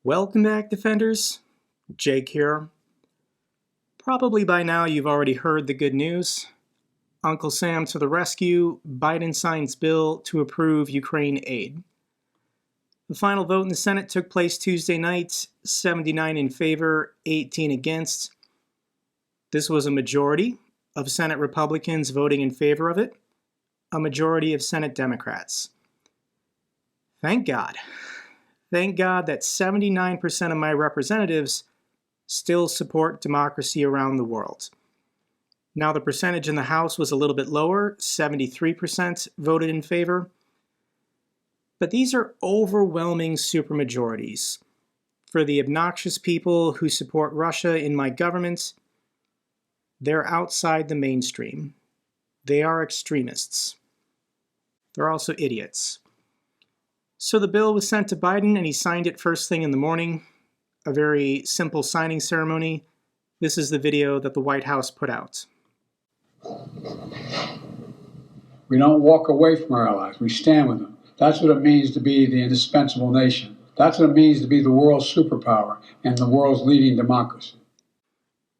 Welcome back, Defenders. Jake here. Probably by now you've already heard the good news. Uncle Sam to the rescue. Biden signs bill to approve Ukraine aid. The final vote in the Senate took place Tuesday night, 79 in favor, 18 against. This was a majority of Senate Republicans voting in favor of it, a majority of Senate Democrats. Thank God. Thank God that 79% of my representatives still support democracy around the world. Now, the percentage in the House was a little bit lower, 73% voted in favor. But these are overwhelming supermajorities. For the obnoxious people who support Russia in my government, they're outside the mainstream. They are extremists. They're also idiots. So the bill was sent to Biden and he signed it first thing in the morning. A very simple signing ceremony. This is the video that the White House put out. We don't walk away from our allies. We stand with them. That's what it means to be the indispensable nation. That's what it means to be the world's superpower and the world's leading democracy.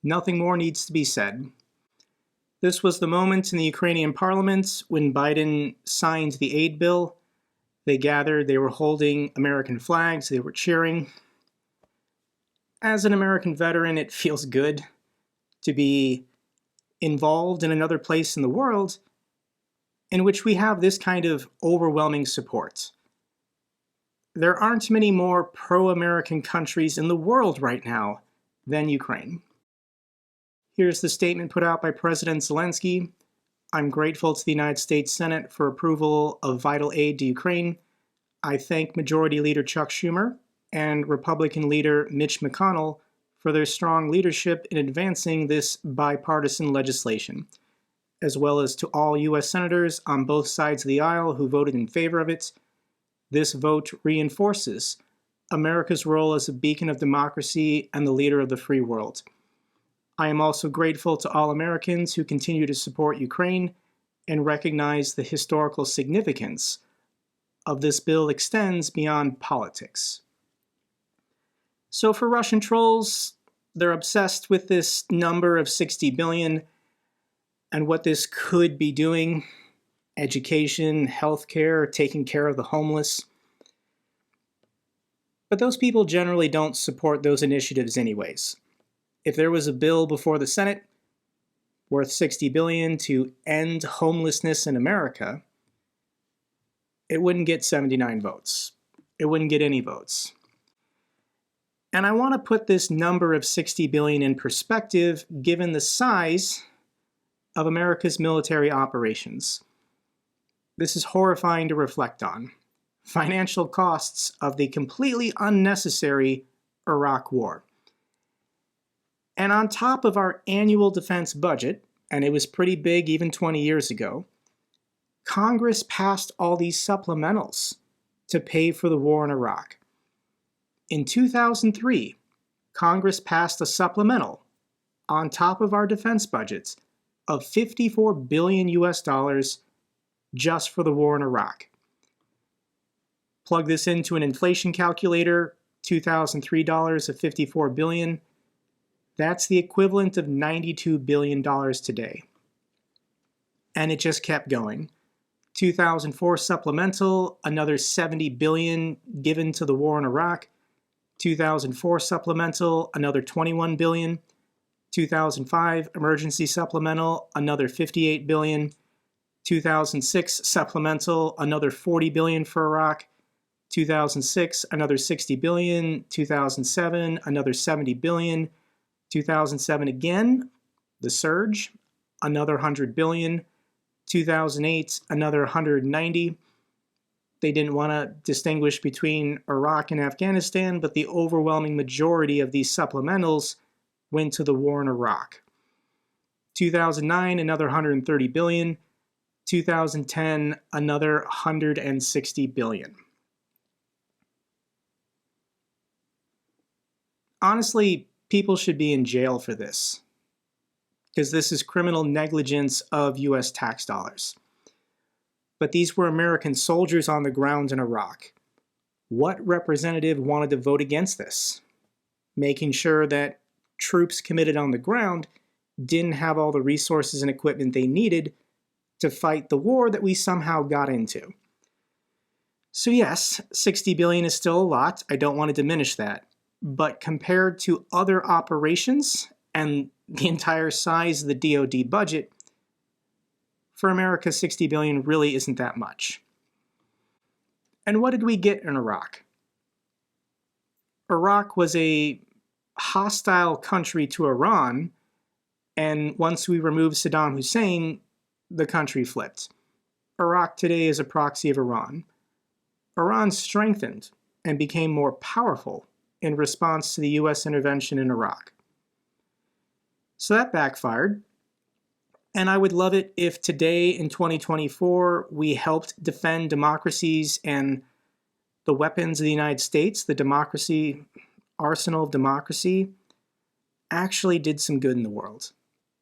Nothing more needs to be said. This was the moment in the Ukrainian parliament when Biden signed the aid bill. They gathered, they were holding American flags, they were cheering. As an American veteran, it feels good to be involved in another place in the world in which we have this kind of overwhelming support. There aren't many more pro-American countries in the world right now than Ukraine. Here's the statement put out by President Zelensky. I'm grateful to the United States Senate for approval of vital aid to Ukraine. I thank Majority Leader Chuck Schumer and Republican Leader Mitch McConnell for their strong leadership in advancing this bipartisan legislation, as well as to all U.S. senators on both sides of the aisle who voted in favor of it. This vote reinforces America's role as a beacon of democracy and the leader of the free world. I am also grateful to all Americans who continue to support Ukraine and recognize the historical significance of this bill extends beyond politics. So for Russian trolls, they're obsessed with this number of 60 billion and what this could be doing: education, healthcare, taking care of the homeless. But those people generally don't support those initiatives anyways. If there was a bill before the Senate worth 60 billion to end homelessness in America, it wouldn't get 79 votes. It wouldn't get any votes. And I want to put this number of 60 billion in perspective given the size of America's military operations. This is horrifying to reflect on. Financial costs of the completely unnecessary Iraq War. And on top of our annual defense budget, and it was pretty big even 20 years ago, Congress passed all these supplementals to pay for the war in Iraq. In 2003, Congress passed a supplemental on top of our defense budgets of $54 billion just for the war in Iraq. Plug this into an inflation calculator, $2003 of $54 billion. That's the equivalent of $92 billion today. And it just kept going. 2004 supplemental, another $70 billion given to the war in Iraq. 2004 supplemental, another $21 billion. 2005 emergency supplemental, another $58 billion. 2006 supplemental, another $40 billion for Iraq. 2006, another $60 billion. 2007, another $70 billion. 2007 again, the surge, another $100 billion. 2008, another 190. They didn't want to distinguish between Iraq and Afghanistan, but the overwhelming majority of these supplementals went to the war in Iraq. 2009, another 130 billion. 2010, another 160 billion. Honestly, people should be in jail for this, because this is criminal negligence of U.S. tax dollars. But these were American soldiers on the ground in Iraq. What representative wanted to vote against this? Making sure that troops committed on the ground didn't have all the resources and equipment they needed to fight the war that we somehow got into. So yes, 60 billion is still a lot. I don't want to diminish that. But compared to other operations and the entire size of the DoD budget, for America, 60 billion really isn't that much. And what did we get in Iraq? Iraq was a hostile country to Iran, and once we removed Saddam Hussein, the country flipped. Iraq today is a proxy of Iran. Iran strengthened and became more powerful in response to the US intervention in Iraq. So that backfired. And I would love it if today in 2024 we helped defend democracies and the weapons of the United States, the democracy, arsenal of democracy, actually did some good in the world.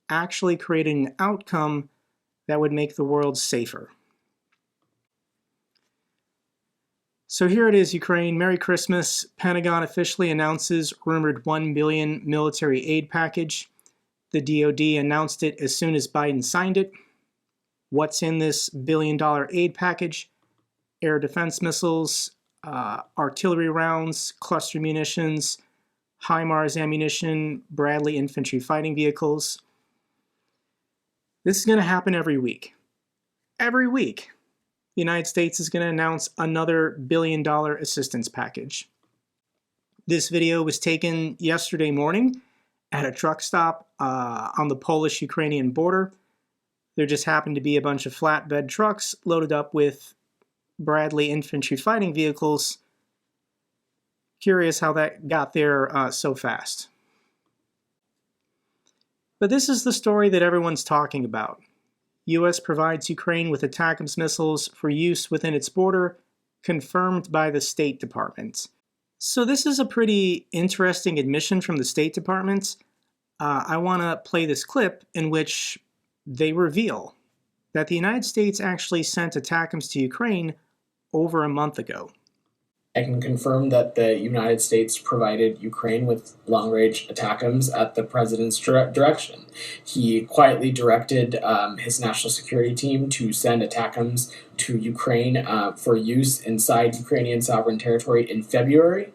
Actually created an outcome that would make the world safer. So here it is, Ukraine. Merry Christmas. Pentagon officially announces rumored $1 billion military aid package. The DoD announced it as soon as Biden signed it. What's in this billion-dollar aid package? Air defense missiles, artillery rounds, cluster munitions, HIMARS ammunition, Bradley infantry fighting vehicles. This is going to happen every week. Every week, the United States is going to announce another billion-dollar assistance package. This video was taken yesterday morning at a truck stop on the Polish-Ukrainian border. There just happened to be a bunch of flatbed trucks loaded up with Bradley infantry fighting vehicles. Curious how that got there so fast. But this is the story that everyone's talking about. U.S. provides Ukraine with ATACMS missiles for use within its border, confirmed by the State Department. So this is a pretty interesting admission from the State Department. I want to play this clip in which they reveal that the United States actually sent ATACMS to Ukraine over a month ago. I can confirm that the United States provided Ukraine with long-range ATACMS at the president's direction. He quietly directed his national security team to send ATACMS to Ukraine for use inside Ukrainian sovereign territory in February.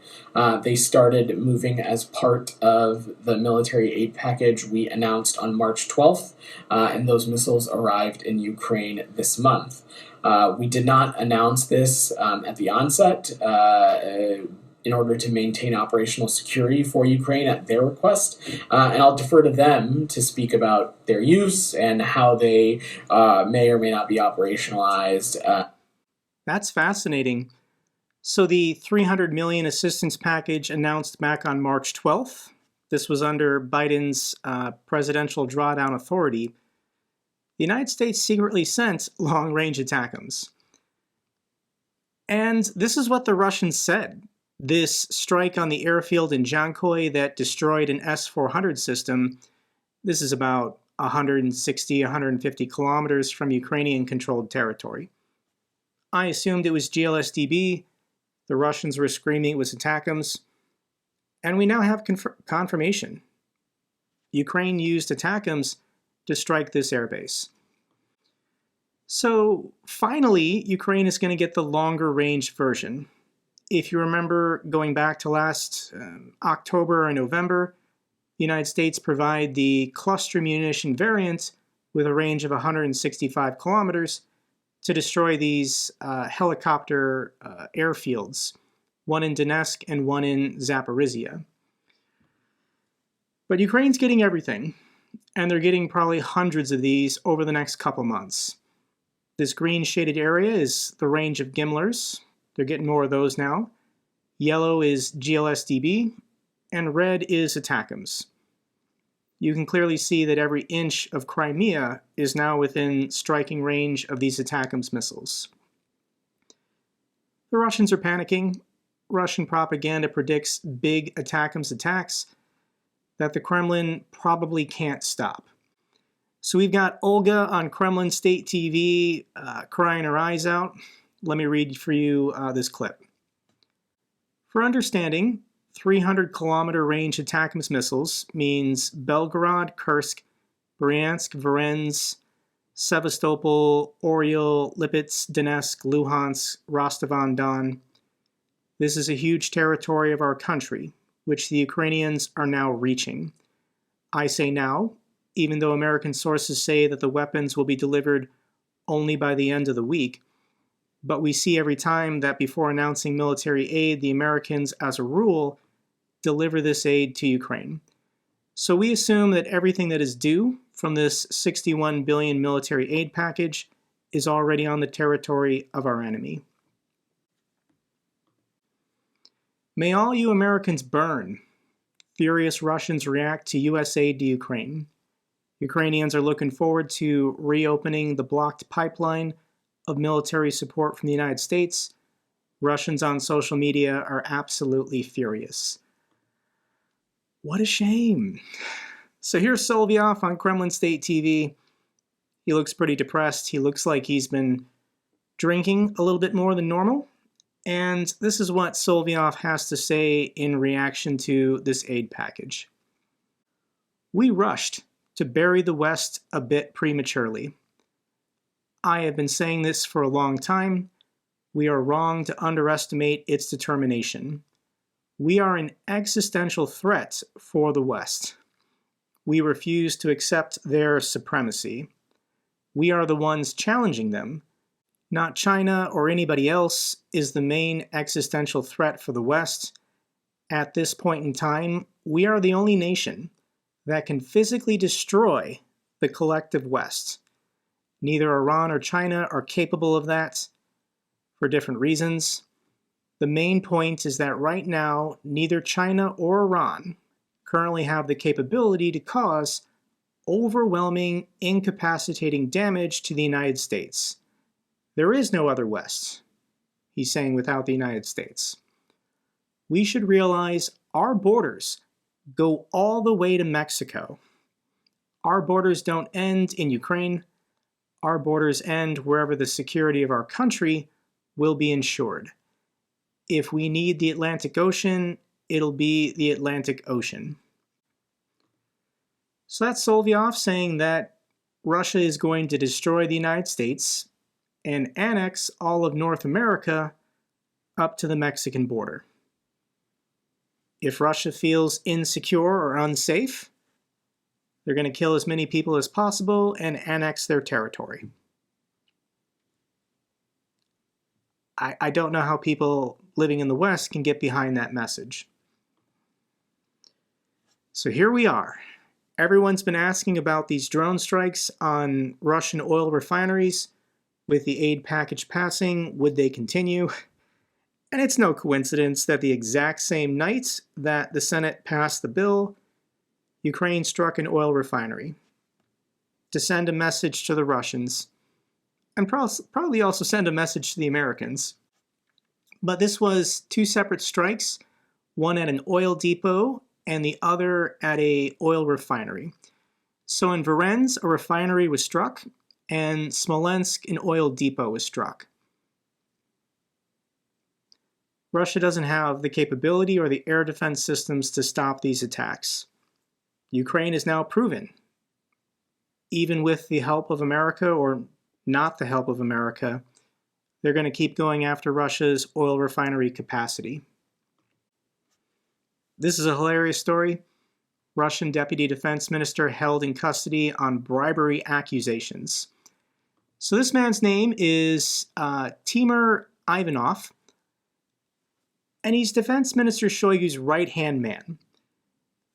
They started moving as part of the military aid package we announced on March 12th, and those missiles arrived in Ukraine this month. We did not announce this at the onset in order to maintain operational security for Ukraine at their request, and I'll defer to them to speak about their use and how they may or may not be operationalized. That's fascinating. So the $300 million assistance package announced back on March 12th, this was under Biden's presidential drawdown authority. The United States secretly sent long-range ATACMS. And this is what the Russians said. This strike on the airfield in Jankoy that destroyed an S-400 system, this is about 160, 150 kilometers from Ukrainian-controlled territory. I assumed it was GLSDB. The Russians were screaming it was ATACMS. And we now have confirmation. Ukraine used ATACMS to strike this airbase. So finally, Ukraine is going to get the longer range version. If you remember going back to last October or November, the United States provided the cluster munition variant with a range of 165 kilometers to destroy these helicopter airfields, one in Donetsk and one in Zaporizhia. But Ukraine's getting everything, and they're getting probably hundreds of these over the next couple months. This green shaded area is the range of GMLRS. They're getting more of those now. Yellow is GLSDB, and red is ATACMS. You can clearly see that every inch of Crimea is now within striking range of these ATACMS missiles. The Russians are panicking. Russian propaganda predicts big ATACMS attacks that the Kremlin probably can't stop. So we've got Olga on Kremlin State TV crying her eyes out. Let me read for you this clip. For understanding, 300-kilometer range ATACMS missiles means Belgorod, Kursk, Bryansk, Voronezh, Sevastopol, Oryol, Lipetsk, Donetsk, Luhansk, Rostov-on-Don. This is a huge territory of our country, which the Ukrainians are now reaching. I say now, even though American sources say that the weapons will be delivered only by the end of the week, but we see every time that before announcing military aid, the Americans, as a rule, deliver this aid to Ukraine. So we assume that everything that is due from this $61 billion military aid package is already on the territory of our enemy. May all you Americans burn. Furious Russians react to U.S. aid to Ukraine. Ukrainians are looking forward to reopening the blocked pipeline of military support from the United States. Russians on social media are absolutely furious. What a shame. So here's Solovyev on Kremlin State TV. He looks pretty depressed. He looks like he's been drinking a little bit more than normal. And this is what Solovyev has to say in reaction to this aid package. We rushed to bury the West a bit prematurely. I have been saying this for a long time. We are wrong to underestimate its determination. We are an existential threat for the West. We refuse to accept their supremacy. We are the ones challenging them. Not China or anybody else is the main existential threat for the West. At this point in time, we are the only nation that can physically destroy the collective West. Neither Iran or China are capable of that for different reasons. The main point is that right now, neither China or Iran currently have the capability to cause overwhelming, incapacitating damage to the United States. There is no other West, he's saying, without the United States. We should realize our borders go all the way to Mexico. Our borders don't end in Ukraine. Our borders end wherever the security of our country will be ensured. If we need the Atlantic Ocean, it'll be the Atlantic Ocean. So that's Solovyev saying that Russia is going to destroy the United States and annex all of North America up to the Mexican border. If Russia feels insecure or unsafe, they're going to kill as many people as possible and annex their territory. I don't know how people living in the West can get behind that message. So here we are. Everyone's been asking about these drone strikes on Russian oil refineries. With the aid package passing, would they continue? And it's no coincidence that the exact same night that the Senate passed the bill, Ukraine struck an oil refinery to send a message to the Russians, and probably also send a message to the Americans. But this was two separate strikes, one at an oil depot and the other at an oil refinery. So in Voronezh, a refinery was struck, and Smolensk, an oil depot, was struck. Russia doesn't have the capability or the air defense systems to stop these attacks. Ukraine is now proven, even with the help of America or not the help of America, they're going to keep going after Russia's oil refinery capacity. This is a hilarious story. Russian Deputy Defense Minister held in custody on bribery accusations. So this man's name is Timur Ivanov, and he's Defense Minister Shoigu's right-hand man.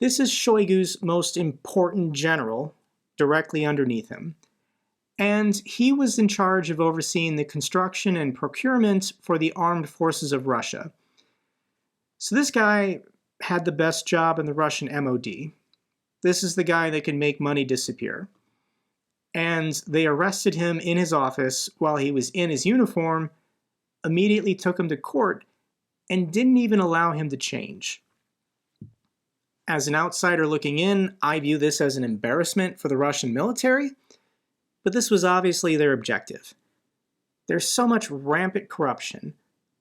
This is Shoigu's most important general, directly underneath him. And he was in charge of overseeing the construction and procurement for the armed forces of Russia. So this guy had the best job in the Russian MOD. This is the guy that can make money disappear. And they arrested him in his office while he was in his uniform, immediately took him to court, and didn't even allow him to change. As an outsider looking in, I view this as an embarrassment for the Russian military, but this was obviously their objective. There's so much rampant corruption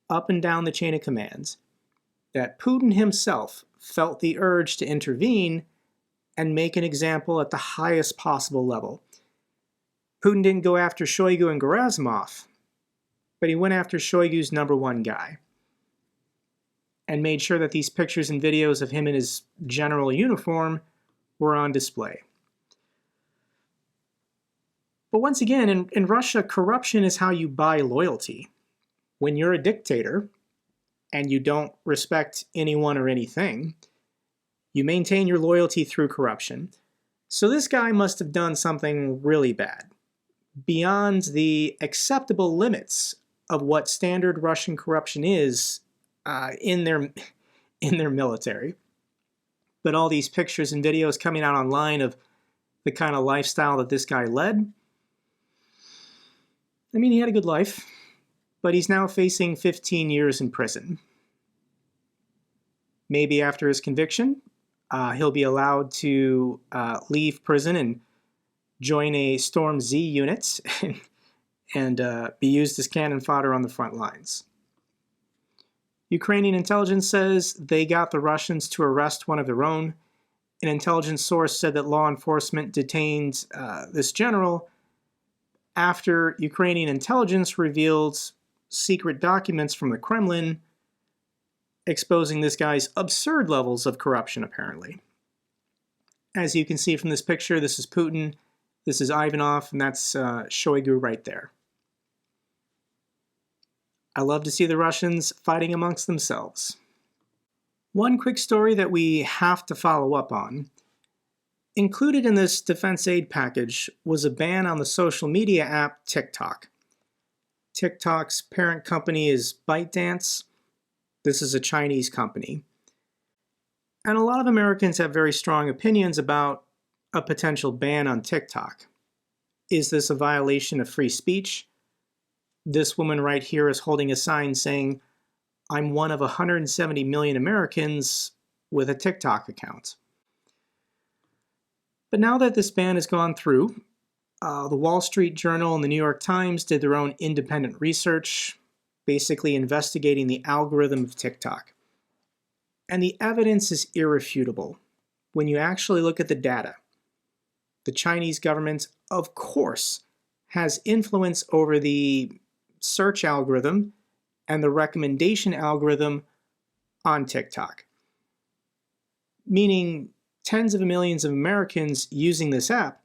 up and down the chain of commands. that Putin himself felt the urge to intervene and make an example at the highest possible level. Putin didn't go after Shoigu and Gerasimov, but he went after Shoigu's number one guy and made sure that these pictures and videos of him in his general uniform were on display. But once again, in Russia, corruption is how you buy loyalty. When you're a dictator and you don't respect anyone or anything, you maintain your loyalty through corruption. So this guy must have done something really bad, beyond the acceptable limits of what standard Russian corruption is in their military. But all these pictures and videos coming out online of the kind of lifestyle that this guy led, I mean, he had a good life, but he's now facing 15 years in prison. Maybe after his conviction, he'll be allowed to leave prison and join a Storm Z unit and be used as cannon fodder on the front lines. Ukrainian intelligence says they got the Russians to arrest one of their own. An intelligence source said that law enforcement detained this general after Ukrainian intelligence revealed secret documents from the Kremlin exposing this guy's absurd levels of corruption, apparently. As you can see from this picture, this is Putin, this is Ivanov, and that's Shoigu right there. I love to see the Russians fighting amongst themselves. One quick story that we have to follow up on. Included in this defense aid package was a ban on the social media app TikTok. TikTok's parent company is ByteDance. This is a Chinese company. And a lot of Americans have very strong opinions about a potential ban on TikTok. Is this a violation of free speech? This woman right here is holding a sign saying, "I'm one of 170 million Americans with a TikTok account." But now that this ban has gone through, the Wall Street Journal and the New York Times did their own independent research, basically investigating the algorithm of TikTok. And the evidence is irrefutable. When you actually look at the data, the Chinese government, of course, has influence over the search algorithm and the recommendation algorithm on TikTok. Meaning tens of millions of Americans using this app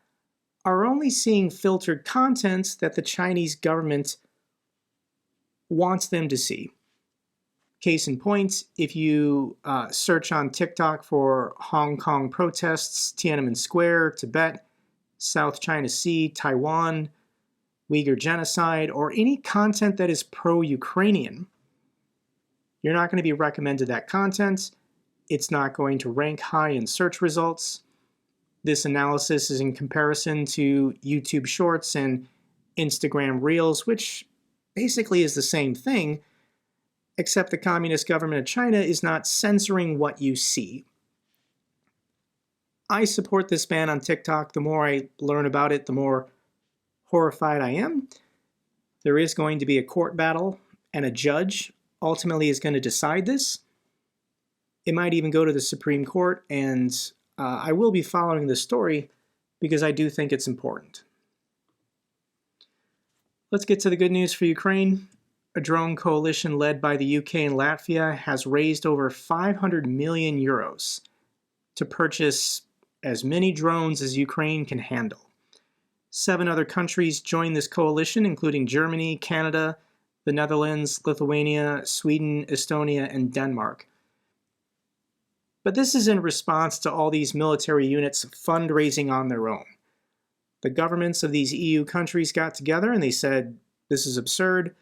are only seeing filtered content that the Chinese government wants them to see. Case in point, if you search on TikTok for Hong Kong protests, Tiananmen Square, Tibet, South China Sea, Taiwan, Uyghur genocide, or any content that is pro-Ukrainian, you're not going to be recommended that content. It's not going to rank high in search results. This analysis is in comparison to YouTube Shorts and Instagram Reels, which basically is the same thing, except the Communist government of China is not censoring what you see. I support this ban on TikTok. The more I learn about it, the more horrified I am. There is going to be a court battle, and a judge ultimately is going to decide this. It might even go to the Supreme Court, and I will be following this story because I do think it's important. Let's get to the good news for Ukraine. A drone coalition led by the UK and Latvia has raised over 500 million euros to purchase as many drones as Ukraine can handle. 7 other countries joined this coalition, including Germany, Canada, the Netherlands, Lithuania, Sweden, Estonia, and Denmark. But this is in response to all these military units fundraising on their own. The governments of these EU countries got together and they said, this is absurd.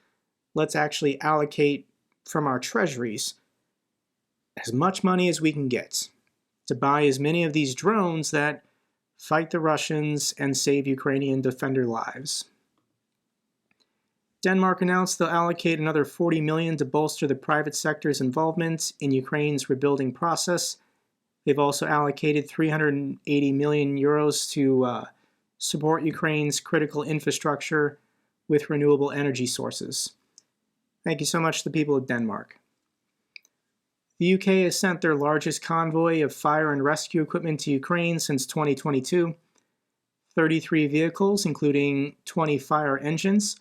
Let's actually allocate from our treasuries as much money as we can get to buy as many of these drones that fight the Russians and save Ukrainian defender lives. Denmark announced they'll allocate another 40 million to bolster the private sector's involvement in Ukraine's rebuilding process. They've also allocated 380 million euros to support Ukraine's critical infrastructure with renewable energy sources. Thank you so much to the people of Denmark. The UK has sent their largest convoy of fire and rescue equipment to Ukraine since 2022. 33 vehicles, including 20 fire engines,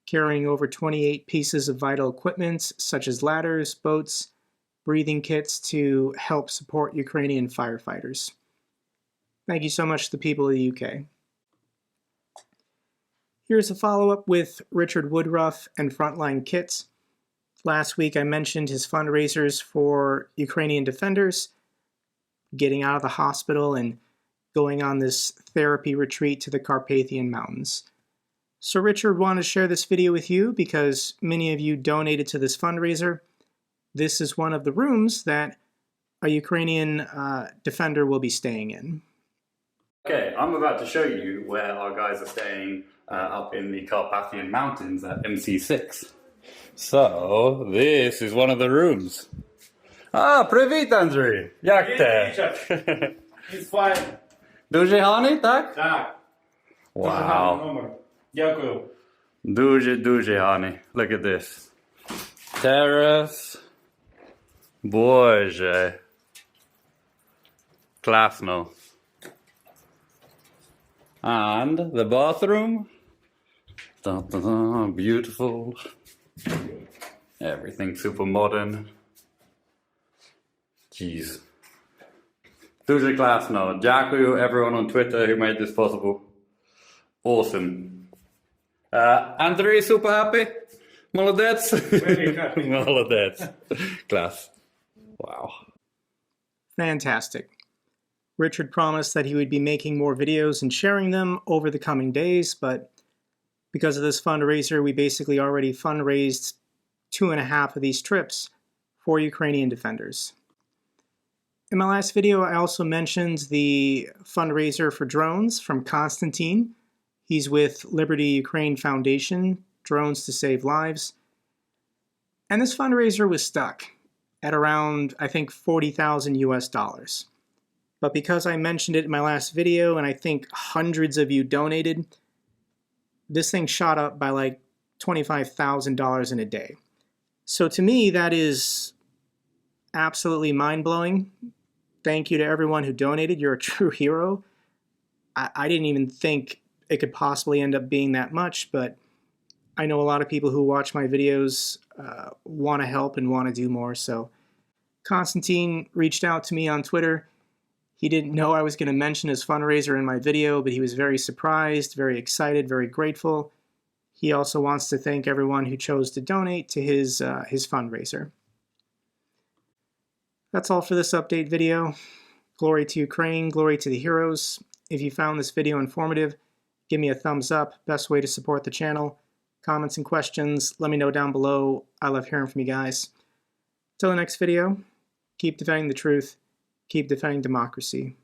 carrying over 28 pieces of vital equipment such as ladders, boats, breathing kits to help support Ukrainian firefighters. Thank you so much to the people of the UK. Here's a follow-up with Richard Woodruff and Frontline Kits. Last week I mentioned his fundraisers for Ukrainian defenders, getting out of the hospital and going on this therapy retreat to the Carpathian Mountains. So Richard wanted to share this video with you because many of you donated to this fundraiser. This is one of the rooms that a Ukrainian defender will be staying in. Okay, I'm about to show you where our guys are staying up in the Carpathian Mountains at MC6. So, this is one of the rooms. Привіт, Андрій! Як ти? He's fine. Дуже гарний, так? Так. Wow. Номер. Дякую. Дуже гарний. Look at this. Terrace. Боже. Класно. And the bathroom. Dun, dun, dun, beautiful. Everything super modern. Jeez. Дуже класно. Дякую everyone on Twitter who made this possible. Awesome. Andrei super happy. Молодец. Very happy. Молодец. Class. Wow. Fantastic. Richard promised that he would be making more videos and sharing them over the coming days, but because of this fundraiser, we basically already fundraised 2.5 of these trips for Ukrainian defenders. In my last video, I also mentioned the fundraiser for drones from Constantine. He's with Liberty Ukraine Foundation, Drones to Save Lives. And this fundraiser was stuck at around, I think, $40,000 US. But because I mentioned it in my last video, and I think hundreds of you donated, this thing shot up by like $25,000 in a day. So to me, that is absolutely mind-blowing. Thank you to everyone who donated. You're a true hero. I didn't even think it could possibly end up being that much, but I know a lot of people who watch my videos want to help and want to do more. So Constantine reached out to me on Twitter. He didn't know I was going to mention his fundraiser in my video, but he was very surprised, very excited, very grateful. He also wants to thank everyone who chose to donate to his fundraiser. That's all for this update video. Glory to Ukraine, glory to the heroes. If you found this video informative, give me a thumbs up. Best way to support the channel. Comments and questions, let me know down below. I love hearing from you guys. Till the next video, keep defending the truth. Keep defending democracy.